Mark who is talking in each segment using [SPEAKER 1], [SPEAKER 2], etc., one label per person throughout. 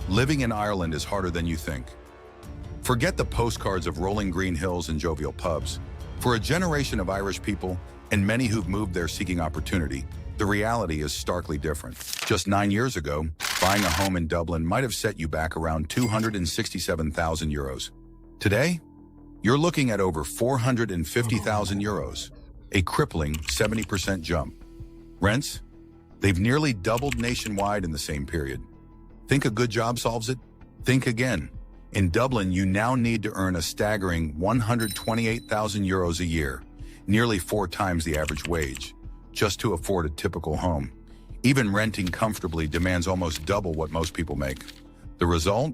[SPEAKER 1] living in Ireland is harder than you think. Forget the postcards of rolling green hills and jovial pubs. For a generation of Irish people, and many who've moved there seeking opportunity, the reality is starkly different. Just 9 years ago, buying a home in Dublin might have set you back around 267,000 euros. Today, you're looking at over 450,000 euros, a crippling 70% jump. Rents? They've nearly doubled nationwide in the same period. Think a good job solves it? Think again. In Dublin, you now need to earn a staggering 128,000 euros a year, nearly 4 times the average wage, just to afford a typical home. Even renting comfortably demands almost double what most people make. The result?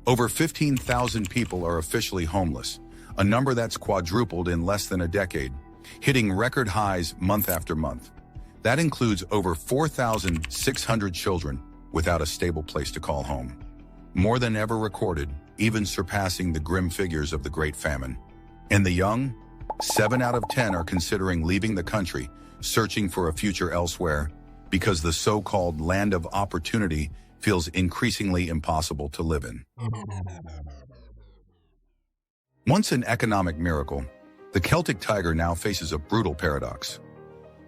[SPEAKER 1] Over 15,000 people are officially homeless, a number that's quadrupled in less than a decade, hitting record highs month after month. That includes over 4,600 children without a stable place to call home. More than ever recorded, even surpassing the grim figures of the Great Famine. And the young? 7 out of 10 are considering leaving the country, searching for a future elsewhere, because the so-called land of opportunity feels increasingly impossible to live in. Once an economic miracle, the Celtic Tiger now faces a brutal paradox.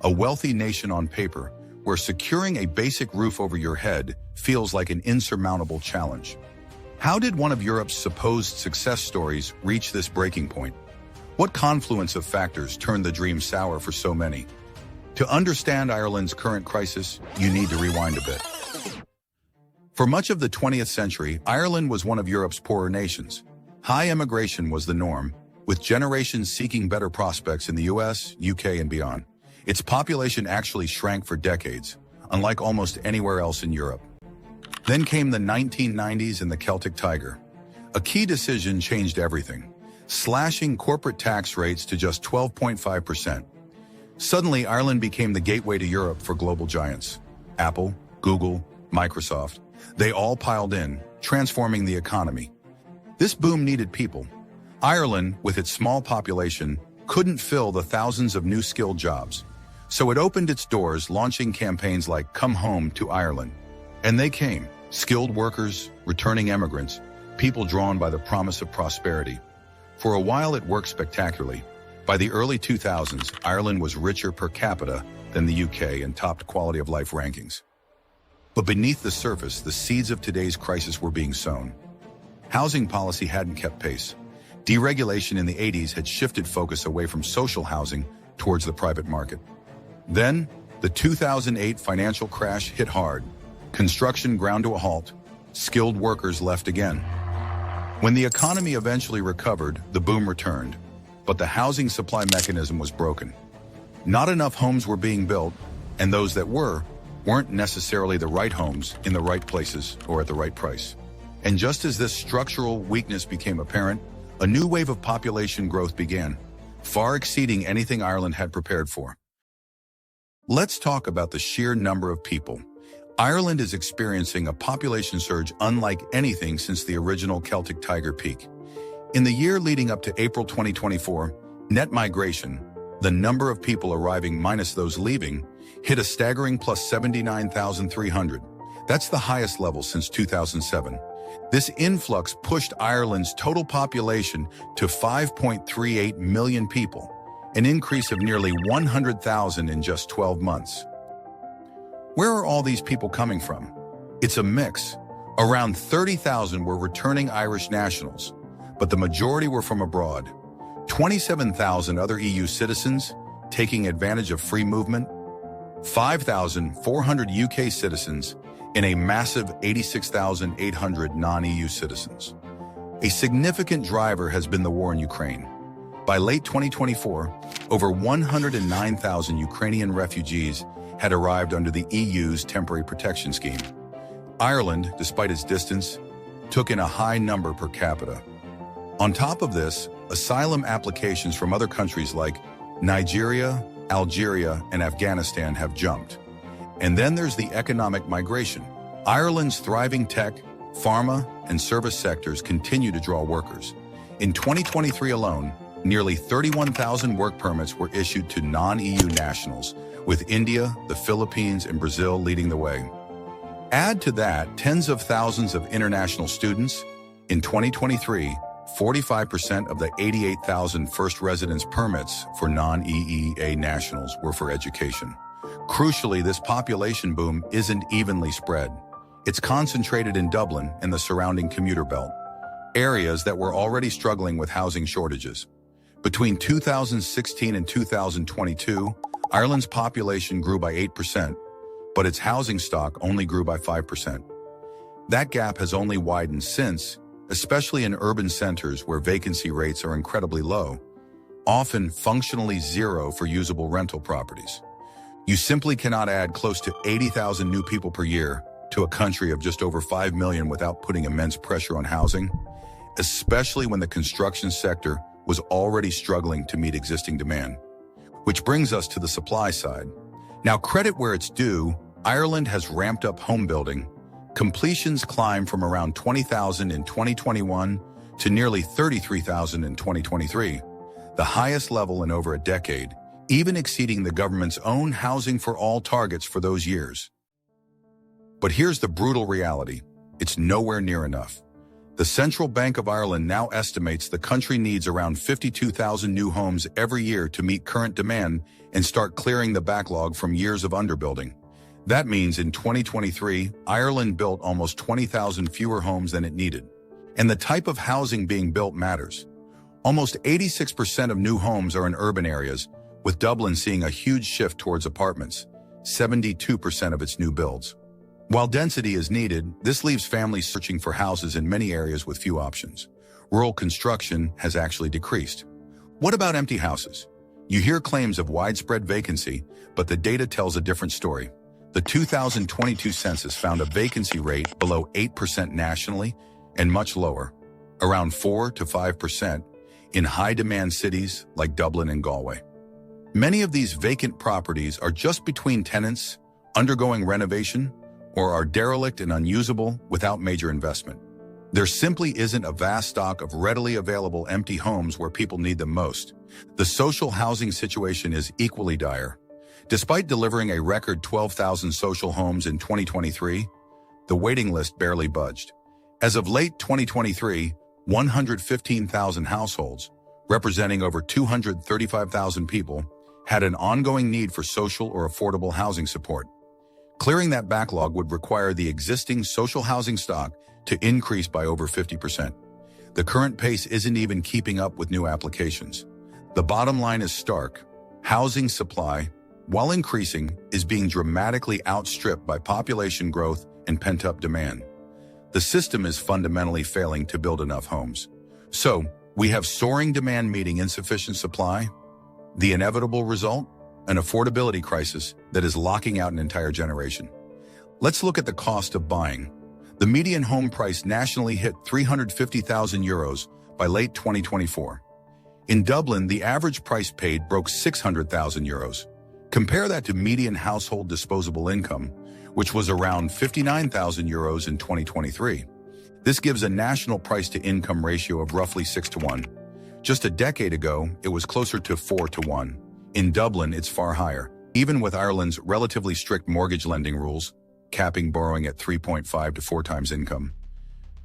[SPEAKER 1] A wealthy nation on paper, where securing a basic roof over your head feels like an insurmountable challenge. How did one of Europe's supposed success stories reach this breaking point? What confluence of factors turned the dream sour for so many? To understand Ireland's current crisis, you need to rewind a bit. For much of the 20th century, Ireland was one of Europe's poorer nations. High immigration was the norm, with generations seeking better prospects in the US, UK, and beyond. Its population actually shrank for decades, unlike almost anywhere else in Europe. Then came the 1990s and the Celtic Tiger. A key decision changed everything, slashing corporate tax rates to just 12.5%. Suddenly, Ireland became the gateway to Europe for global giants. Apple, Google, Microsoft, they all piled in, transforming the economy. This boom needed people. Ireland, with its small population, couldn't fill the thousands of new skilled jobs. So it opened its doors, launching campaigns like Come Home to Ireland. And they came, skilled workers, returning immigrants, people drawn by the promise of prosperity. For a while it worked spectacularly. By the early 2000s, Ireland was richer per capita than the UK and topped quality of life rankings. But beneath the surface, the seeds of today's crisis were being sown. Housing policy hadn't kept pace. Deregulation in the 80s had shifted focus away from social housing towards the private market. Then, the 2008 financial crash hit hard. Construction ground to a halt. Skilled workers left again. When the economy eventually recovered, the boom returned. But the housing supply mechanism was broken. Not enough homes were being built, and those that weren't necessarily the right homes in the right places or at the right price. And just as this structural weakness became apparent, a new wave of population growth began, far exceeding anything Ireland had prepared for. Let's talk about the sheer number of people. Ireland is experiencing a population surge unlike anything since the original Celtic Tiger peak. In the year leading up to April 2024, net migration, the number of people arriving minus those leaving, hit a staggering plus 79,300. That's the highest level since 2007. This influx pushed Ireland's total population to 5.38 million people, an increase of nearly 100,000 in just 12 months. Where are all these people coming from? It's a mix. Around 30,000 were returning Irish nationals, but the majority were from abroad. 27,000 other EU citizens taking advantage of free movement, 5,400 UK citizens, and a massive 86,800 non-EU citizens. A significant driver has been the war in Ukraine. By late 2024, over 109,000 Ukrainian refugees had arrived under the EU's temporary protection scheme. Ireland, despite its distance, took in a high number per capita. On top of this, asylum applications from other countries like Nigeria, Algeria, and Afghanistan have jumped. And then there's the economic migration. Ireland's thriving tech, pharma, and service sectors continue to draw workers. In 2023 alone, nearly 31,000 work permits were issued to non-EU nationals, with India, the Philippines, and Brazil leading the way. Add to that tens of thousands of international students. In 2023, 45% of the 88,000 first residence permits for non-EEA nationals were for education. Crucially, this population boom isn't evenly spread. It's concentrated in Dublin and the surrounding commuter belt, areas that were already struggling with housing shortages. Between 2016 and 2022, Ireland's population grew by 8%, but its housing stock only grew by 5%. That gap has only widened since, especially in urban centers where vacancy rates are incredibly low, often functionally zero for usable rental properties. You simply cannot add close to 80,000 new people per year to a country of just over 5 million without putting immense pressure on housing, especially when the construction sector was already struggling to meet existing demand. Which brings us to the supply side. Now, credit where it's due, Ireland has ramped up home building. Completions climbed from around 20,000 in 2021 to nearly 33,000 in 2023, the highest level in over a decade, even exceeding the government's own housing for all targets for those years. But here's the brutal reality. It's nowhere near enough. The Central Bank of Ireland now estimates the country needs around 52,000 new homes every year to meet current demand and start clearing the backlog from years of underbuilding. That means in 2023, Ireland built almost 20,000 fewer homes than it needed. And the type of housing being built matters. Almost 86% of new homes are in urban areas, with Dublin seeing a huge shift towards apartments, 72% of its new builds. While density is needed, this leaves families searching for houses in many areas with few options. Rural construction has actually decreased. What about empty houses? You hear claims of widespread vacancy, but the data tells a different story. The 2022 census found a vacancy rate below 8% nationally and much lower, around 4 to 5%, in high-demand cities like Dublin and Galway. Many of these vacant properties are just between tenants, undergoing renovation, or are derelict and unusable without major investment. There simply isn't a vast stock of readily available empty homes where people need them most. The social housing situation is equally dire. Despite delivering a record 12,000 social homes in 2023, the waiting list barely budged. As of late 2023, 115,000 households, representing over 235,000 people, had an ongoing need for social or affordable housing support. Clearing that backlog would require the existing social housing stock to increase by over 50%. The current pace isn't even keeping up with new applications. The bottom line is stark. Housing supply, while increasing, is being dramatically outstripped by population growth and pent-up demand. The system is fundamentally failing to build enough homes. So, we have soaring demand meeting insufficient supply. The inevitable result? An affordability crisis that is locking out an entire generation. Let's look at the cost of buying. The median home price nationally hit €350,000 by late 2024. In Dublin, the average price paid broke €600,000. Compare that to median household disposable income, which was around €59,000 in 2023. This gives a national price-to-income ratio of roughly 6 to 1. Just a decade ago, it was closer to 4 to 1. In Dublin, it's far higher, even with Ireland's relatively strict mortgage lending rules, capping borrowing at 3.5 to 4 times income.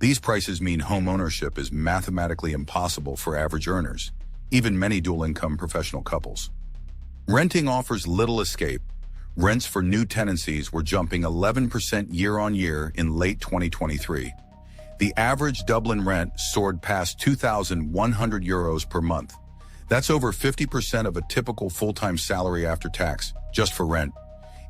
[SPEAKER 1] These prices mean home ownership is mathematically impossible for average earners, even many dual-income professional couples. Renting offers little escape. Rents for new tenancies were jumping 11% year-on-year in late 2023. The average Dublin rent soared past €2,100 per month. That's over 50% of a typical full-time salary after tax, just for rent.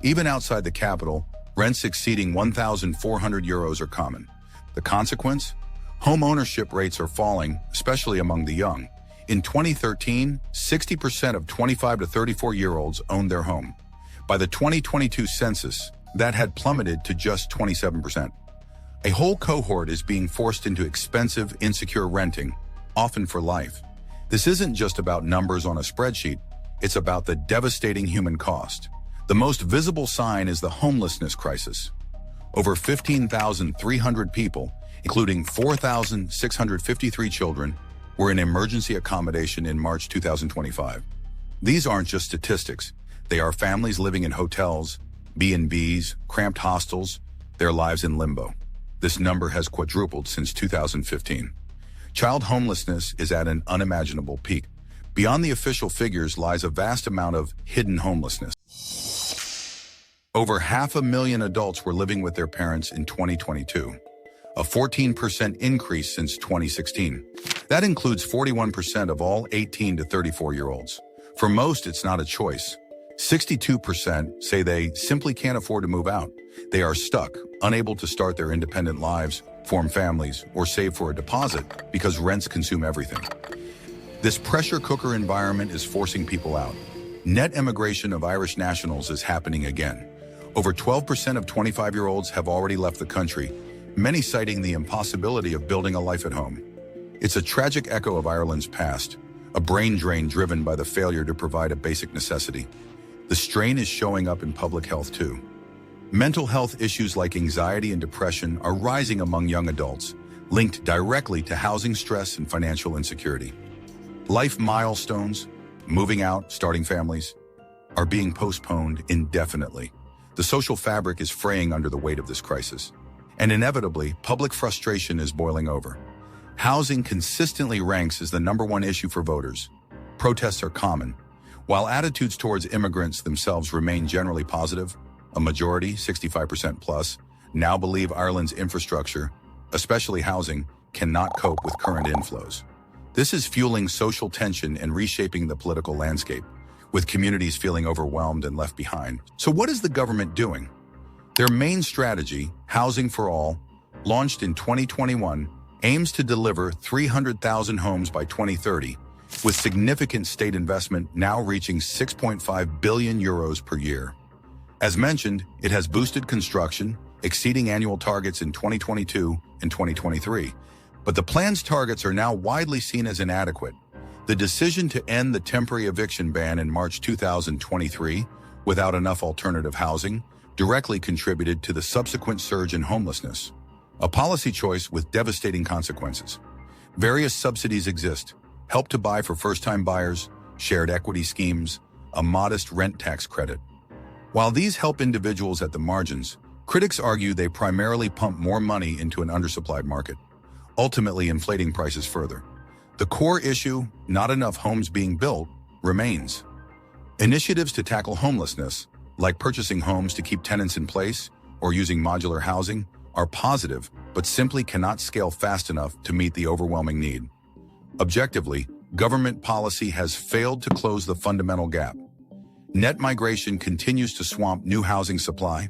[SPEAKER 1] Even outside the capital, rents exceeding €1,400 are common. The consequence? Home ownership rates are falling, especially among the young. In 2013, 60% of 25 to 34-year-olds owned their home. By the 2022 census, that had plummeted to just 27%. A whole cohort is being forced into expensive, insecure renting, often for life. This isn't just about numbers on a spreadsheet, it's about the devastating human cost. The most visible sign is the homelessness crisis. Over 15,300 people, including 4,653 children, were in emergency accommodation in March 2025. These aren't just statistics. They are families living in hotels, B&Bs, cramped hostels, their lives in limbo. This number has quadrupled since 2015. Child homelessness is at an unimaginable peak. Beyond the official figures lies a vast amount of hidden homelessness. Over 500,000 adults were living with their parents in 2022, a 14% increase since 2016. That includes 41% of all 18 to 34-year-olds. For most, it's not a choice. 62% say they simply can't afford to move out. They are stuck, unable to start their independent lives, form families, or save for a deposit because rents consume everything. This pressure cooker environment is forcing people out. Net immigration of Irish nationals is happening again. Over 12% of 25-year-olds have already left the country, many citing the impossibility of building a life at home. It's a tragic echo of Ireland's past, a brain drain driven by the failure to provide a basic necessity. The strain is showing up in public health too. Mental health issues like anxiety and depression are rising among young adults, linked directly to housing stress and financial insecurity. Life milestones, moving out, starting families, are being postponed indefinitely. The social fabric is fraying under the weight of this crisis. And inevitably, public frustration is boiling over. Housing consistently ranks as the #1 issue for voters. Protests are common. While attitudes towards immigrants themselves remain generally positive, a majority, 65% plus, now believe Ireland's infrastructure, especially housing, cannot cope with current inflows. This is fueling social tension and reshaping the political landscape, with communities feeling overwhelmed and left behind. So what is the government doing? Their main strategy, Housing for All, launched in 2021, aims to deliver 300,000 homes by 2030, with significant state investment now reaching 6.5 billion euros per year. As mentioned, it has boosted construction, exceeding annual targets in 2022 and 2023. But the plan's targets are now widely seen as inadequate. The decision to end the temporary eviction ban in March 2023, without enough alternative housing, directly contributed to the subsequent surge in homelessness. A policy choice with devastating consequences. Various subsidies exist: help to buy for first-time buyers, shared equity schemes, a modest rent tax credit. While these help individuals at the margins, critics argue they primarily pump more money into an undersupplied market, ultimately inflating prices further. The core issue, not enough homes being built, remains. Initiatives to tackle homelessness, like purchasing homes to keep tenants in place or using modular housing, are positive, but simply cannot scale fast enough to meet the overwhelming need. Objectively, government policy has failed to close the fundamental gap. Net migration continues to swamp new housing supply.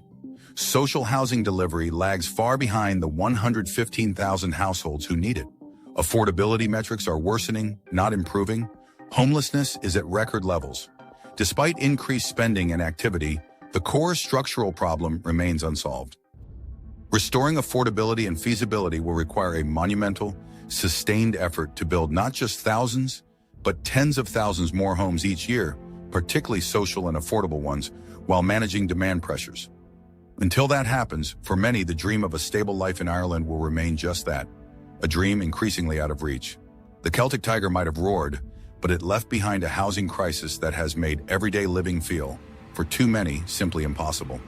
[SPEAKER 1] Social housing delivery lags far behind the 115,000 households who need it. Affordability metrics are worsening, not improving. Homelessness is at record levels. Despite increased spending and activity, the core structural problem remains unsolved. Restoring affordability and feasibility will require a monumental, sustained effort to build not just thousands, but tens of thousands more homes each year, particularly social and affordable ones, while managing demand pressures. Until that happens, for many, the dream of a stable life in Ireland will remain just that, a dream increasingly out of reach. The Celtic Tiger might have roared, but it left behind a housing crisis that has made everyday living feel, for too many, simply impossible.